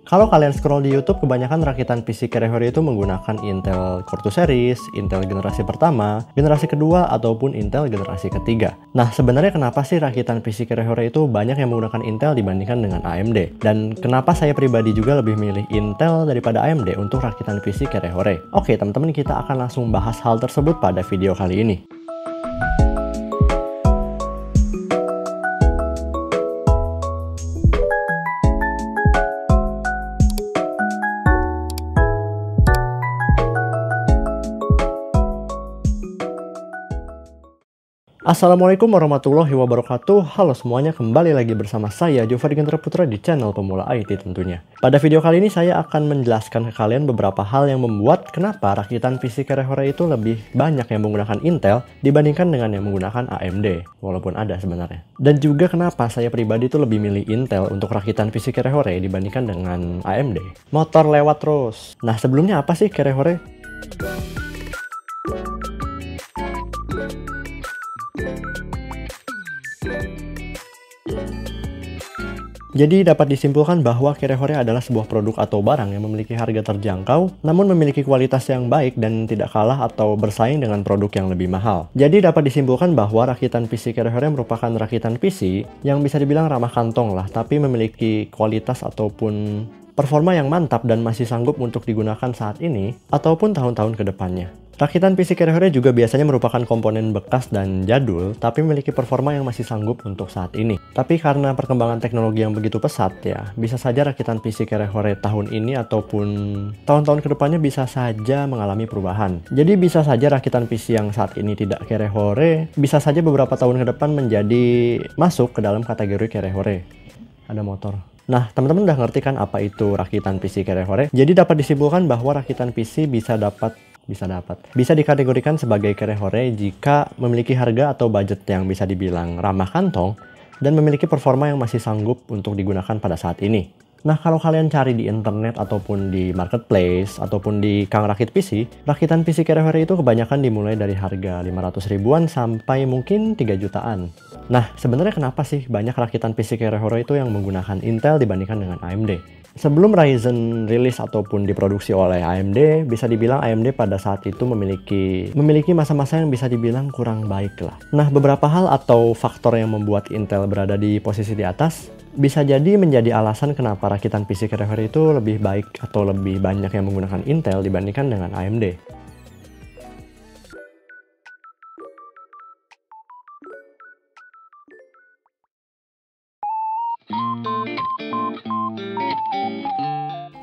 Kalau kalian scroll di YouTube, kebanyakan rakitan PC Kerehore itu menggunakan Intel Core 2 series, Intel generasi pertama, generasi kedua, ataupun Intel generasi ketiga. Nah, sebenarnya kenapa sih rakitan PC Kerehore itu banyak yang menggunakan Intel dibandingkan dengan AMD? Dan kenapa saya pribadi juga lebih milih Intel daripada AMD untuk rakitan PC Kerehore? Oke, teman-teman, kita akan langsung bahas hal tersebut pada video kali ini. Assalamualaikum warahmatullahi wabarakatuh. Halo semuanya, kembali lagi bersama saya Jova Digantara Putra di channel Pemula IT tentunya. Pada video kali ini saya akan menjelaskan ke kalian beberapa hal yang membuat kenapa rakitan PC Kerehore itu lebih banyak yang menggunakan Intel dibandingkan dengan yang menggunakan AMD, walaupun ada sebenarnya. Dan juga kenapa saya pribadi itu lebih milih Intel untuk rakitan PC Kerehore dibandingkan dengan AMD. Motor lewat terus. Nah, sebelumnya apa sih Kerehore? Jadi dapat disimpulkan bahwa Kerehore adalah sebuah produk atau barang yang memiliki harga terjangkau, namun memiliki kualitas yang baik dan tidak kalah atau bersaing dengan produk yang lebih mahal. Jadi dapat disimpulkan bahwa rakitan PC Kerehore merupakan rakitan PC yang bisa dibilang ramah kantong lah, tapi memiliki kualitas ataupun performa yang mantap dan masih sanggup untuk digunakan saat ini ataupun tahun-tahun ke depannya. Rakitan PC Kerehore juga biasanya merupakan komponen bekas dan jadul, tapi memiliki performa yang masih sanggup untuk saat ini. Tapi karena perkembangan teknologi yang begitu pesat ya, bisa saja rakitan PC Kerehore tahun ini ataupun tahun-tahun kedepannya bisa saja mengalami perubahan. Jadi bisa saja rakitan PC yang saat ini tidak Kerehore, bisa saja beberapa tahun ke depan menjadi masuk ke dalam kategori Kerehore. Ada motor. Nah, teman-teman udah ngerti kan apa itu rakitan PC Kerehore? Jadi dapat disimpulkan bahwa rakitan PC bisa dikategorikan sebagai Kerehore jika memiliki harga atau budget yang bisa dibilang ramah kantong dan memiliki performa yang masih sanggup untuk digunakan pada saat ini. Nah, kalau kalian cari di internet ataupun di marketplace ataupun di Kang Rakit PC, rakitan PC Kerehore itu kebanyakan dimulai dari harga 500 ribuan sampai mungkin 3 jutaan. Nah, sebenarnya kenapa sih banyak rakitan PC Kerehore itu yang menggunakan Intel dibandingkan dengan AMD? Sebelum Ryzen rilis ataupun diproduksi oleh AMD, bisa dibilang AMD pada saat itu memiliki masa-masa yang bisa dibilang kurang baik lah. Nah, beberapa hal atau faktor yang membuat Intel berada di posisi di atas bisa jadi menjadi alasan kenapa rakitan PC Kerehore itu lebih baik atau lebih banyak yang menggunakan Intel dibandingkan dengan AMD.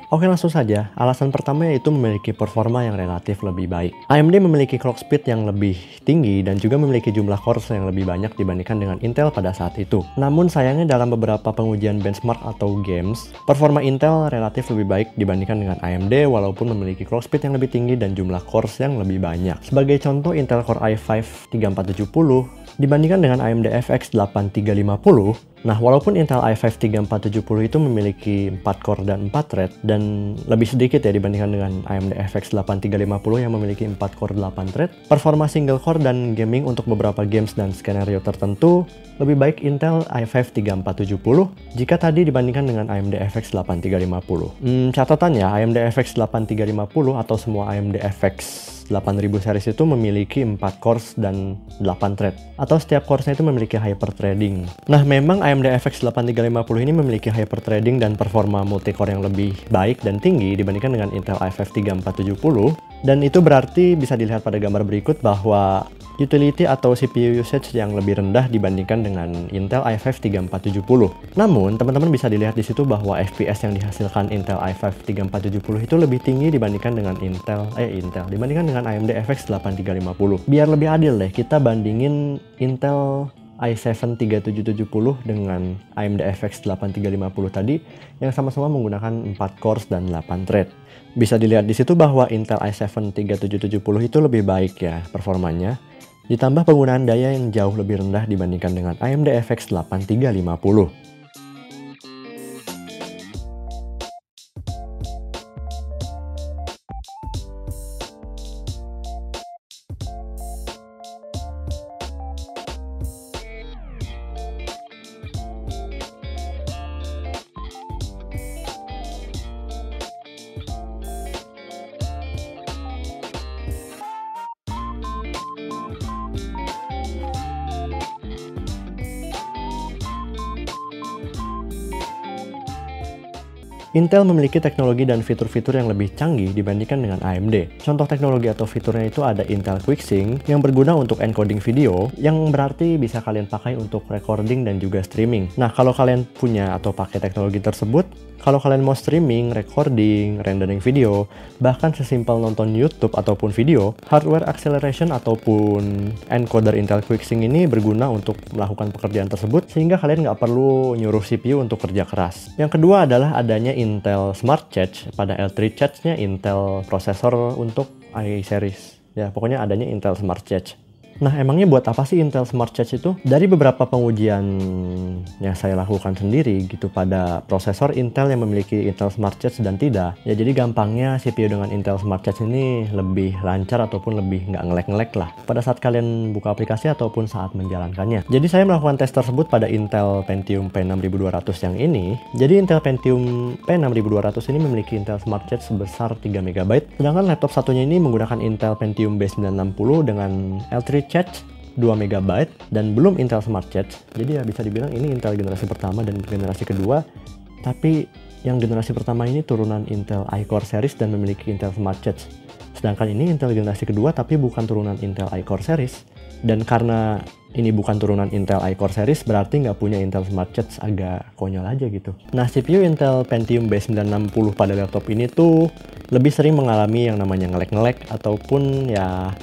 Oke, langsung saja. Alasan pertama yaitu memiliki performa yang relatif lebih baik. AMD memiliki clock speed yang lebih tinggi dan juga memiliki jumlah cores yang lebih banyak dibandingkan dengan Intel pada saat itu. Namun sayangnya dalam beberapa pengujian benchmark atau games, performa Intel relatif lebih baik dibandingkan dengan AMD walaupun memiliki clock speed yang lebih tinggi dan jumlah cores yang lebih banyak. Sebagai contoh, Intel Core i5 3470 dibandingkan dengan AMD FX 8350. Nah, walaupun Intel i5 3470 itu memiliki 4 core dan 4 thread dan lebih sedikit ya dibandingkan dengan AMD FX 8350 yang memiliki 4 core 8 thread, performa single core dan gaming untuk beberapa games dan skenario tertentu lebih baik Intel i5 3470 jika tadi dibandingkan dengan AMD FX 8350. Catatannya, AMD FX 8350 atau semua AMD FX 8000 series itu memiliki 4 cores dan 8 thread, atau setiap coresnya itu memiliki hyperthreading. Nah, memang AMD FX 8350 ini memiliki hyperthreading dan performa multicore yang lebih baik dan tinggi dibandingkan dengan Intel i5 3470, dan itu berarti bisa dilihat pada gambar berikut bahwa utility atau CPU usage yang lebih rendah dibandingkan dengan Intel i5 3470. Namun, teman-teman bisa dilihat di situ bahwa FPS yang dihasilkan Intel i5 3470 itu lebih tinggi dibandingkan dengan dibandingkan dengan AMD FX 8350. Biar lebih adil deh, kita bandingin Intel i7 3770 dengan AMD FX 8350 tadi yang sama-sama menggunakan 4 cores dan 8 thread. Bisa dilihat di situ bahwa Intel i7 3770 itu lebih baik ya performanya, ditambah penggunaan daya yang jauh lebih rendah dibandingkan dengan AMD FX 8350. Intel memiliki teknologi dan fitur-fitur yang lebih canggih dibandingkan dengan AMD. Contoh teknologi atau fiturnya itu ada Intel QuickSync yang berguna untuk encoding video, yang berarti bisa kalian pakai untuk recording dan juga streaming. Nah, kalau kalian punya atau pakai teknologi tersebut, kalau kalian mau streaming, recording, rendering video, bahkan sesimpel nonton YouTube ataupun video, hardware acceleration ataupun encoder Intel QuickSync ini berguna untuk melakukan pekerjaan tersebut sehingga kalian nggak perlu nyuruh CPU untuk kerja keras. Yang kedua adalah adanya Intel Smart Charge. Pada L3 Charge-nya Intel prosesor untuk i-series. Ya, pokoknya adanya Intel Smart Charge. Nah, emangnya buat apa sih Intel Smart Charge itu? Dari beberapa pengujian yang saya lakukan sendiri gitu pada prosesor Intel yang memiliki Intel Smart Charge dan tidak. Ya, jadi gampangnya CPU dengan Intel Smart Charge ini lebih lancar ataupun lebih nggak ngelek-ngelek lah pada saat kalian buka aplikasi ataupun saat menjalankannya. Jadi saya melakukan tes tersebut pada Intel Pentium P6200 yang ini. Jadi Intel Pentium P6200 ini memiliki Intel Smart Charge sebesar 3 MB. Sedangkan laptop satunya ini menggunakan Intel Pentium B960 dengan L3 Charge 2 MB dan belum Intel Smart Charge. Jadi ya bisa dibilang ini Intel generasi pertama dan generasi kedua. Tapi yang generasi pertama ini turunan Intel iCore series dan memiliki Intel Smart Charge. Sedangkan ini Intel generasi kedua tapi bukan turunan Intel iCore series. Dan karena ini bukan turunan Intel iCore series berarti nggak punya Intel Smart Charge, agak konyol aja gitu. Nah, CPU Intel Pentium B960 pada laptop ini tuh lebih sering mengalami yang namanya ngelek-ngelek ataupun ya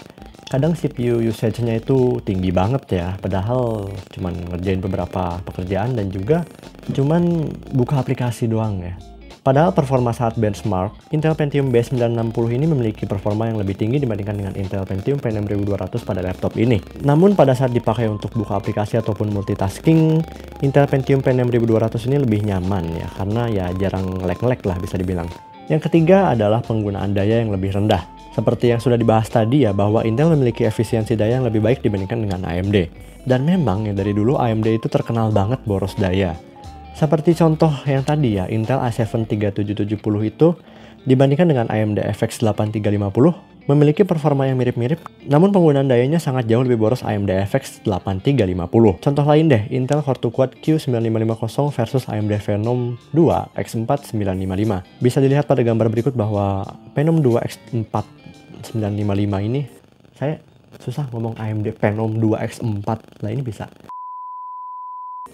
kadang CPU usage-nya itu tinggi banget ya, padahal cuman ngerjain beberapa pekerjaan dan juga cuman buka aplikasi doang ya. Padahal performa saat benchmark, Intel Pentium B960 ini memiliki performa yang lebih tinggi dibandingkan dengan Intel Pentium P6200 pada laptop ini. Namun pada saat dipakai untuk buka aplikasi ataupun multitasking, Intel Pentium P6200 ini lebih nyaman ya, karena ya jarang lag-lag lah bisa dibilang. Yang ketiga adalah penggunaan daya yang lebih rendah. Seperti yang sudah dibahas tadi ya, bahwa Intel memiliki efisiensi daya yang lebih baik dibandingkan dengan AMD. Dan memang ya dari dulu AMD itu terkenal banget boros daya. Seperti contoh yang tadi ya, Intel i7 3770 itu dibandingkan dengan AMD FX 8350 memiliki performa yang mirip-mirip, namun penggunaan dayanya sangat jauh lebih boros AMD FX 8350. Contoh lain deh, Intel Core 2 Quad Q9550 versus AMD Phenom 2 X4 955. Bisa dilihat pada gambar berikut bahwa Phenom 2 X4 955 ini, saya susah ngomong AMD Phenom 2 X4 lah, ini bisa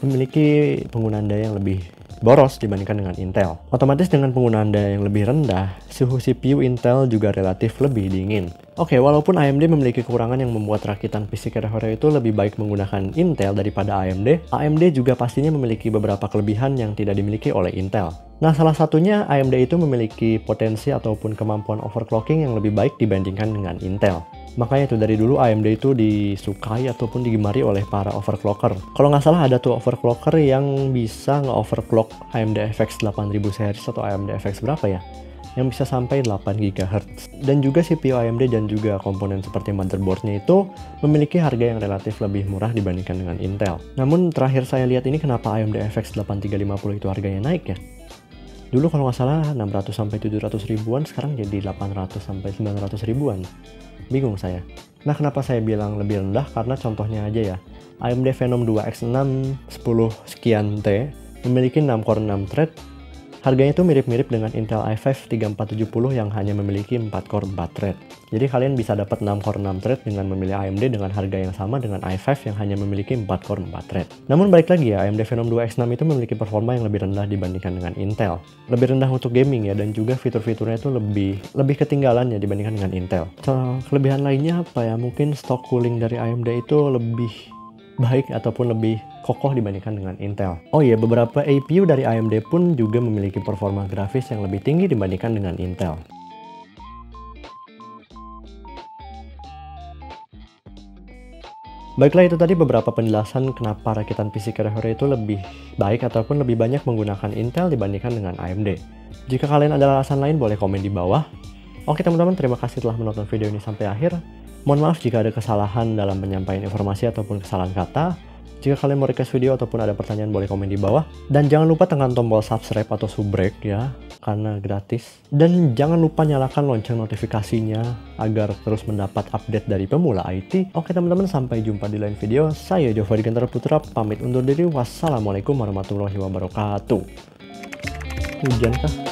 memiliki penggunaan daya yang lebih boros dibandingkan dengan Intel. Otomatis dengan penggunaan daya yang lebih rendah, suhu CPU Intel juga relatif lebih dingin. Oke, walaupun AMD memiliki kekurangan yang membuat rakitan PC Hero itu lebih baik menggunakan Intel daripada AMD, AMD juga pastinya memiliki beberapa kelebihan yang tidak dimiliki oleh Intel. Nah, salah satunya AMD itu memiliki potensi ataupun kemampuan overclocking yang lebih baik dibandingkan dengan Intel. Makanya itu dari dulu AMD itu disukai ataupun digemari oleh para overclocker. Kalau nggak salah ada tuh overclocker yang bisa nge-overclock AMD FX 8000 series atau AMD FX berapa ya? Yang bisa sampai 8 GHz. Dan juga CPU AMD dan juga komponen seperti motherboardnya itu memiliki harga yang relatif lebih murah dibandingkan dengan Intel. Namun terakhir saya lihat ini kenapa AMD FX 8350 itu harganya naik ya? Dulu kalau nggak salah 600 sampai 700 ribuan, sekarang jadi 800 sampai 900 ribuan. Bingung saya. Nah, kenapa saya bilang lebih rendah? Karena contohnya aja ya, AMD Phenom 2 X6 10 sekian T memiliki 6 core 6 thread. Harganya itu mirip-mirip dengan Intel i5 3470 yang hanya memiliki 4 core 4 thread. Jadi kalian bisa dapat 6 core 6 thread dengan memilih AMD dengan harga yang sama dengan i5 yang hanya memiliki 4 core 4 thread. Namun balik lagi ya, AMD Phenom 2 X6 itu memiliki performa yang lebih rendah dibandingkan dengan Intel. Lebih rendah untuk gaming ya, dan juga fitur-fiturnya itu lebih ketinggalan ya dibandingkan dengan Intel. Kelebihan lainnya apa ya? Mungkin stock cooling dari AMD itu lebih baik ataupun lebih kokoh dibandingkan dengan Intel. Oh iya, beberapa APU dari AMD pun juga memiliki performa grafis yang lebih tinggi dibandingkan dengan Intel. Baiklah, itu tadi beberapa penjelasan kenapa rakitan PC Hero itu lebih baik ataupun lebih banyak menggunakan Intel dibandingkan dengan AMD. Jika kalian ada alasan lain boleh komen di bawah. Oke teman-teman, terima kasih telah menonton video ini sampai akhir. Mohon maaf jika ada kesalahan dalam penyampaian informasi ataupun kesalahan kata. Jika kalian mau request video ataupun ada pertanyaan boleh komen di bawah. Dan jangan lupa tekan tombol subscribe atau subrek ya, karena gratis. Dan jangan lupa nyalakan lonceng notifikasinya agar terus mendapat update dari pemula IT. Oke teman-teman, sampai jumpa di lain video. Saya Jova Digantara Putra, pamit undur diri. Wassalamualaikum warahmatullahi wabarakatuh. Hujan kah?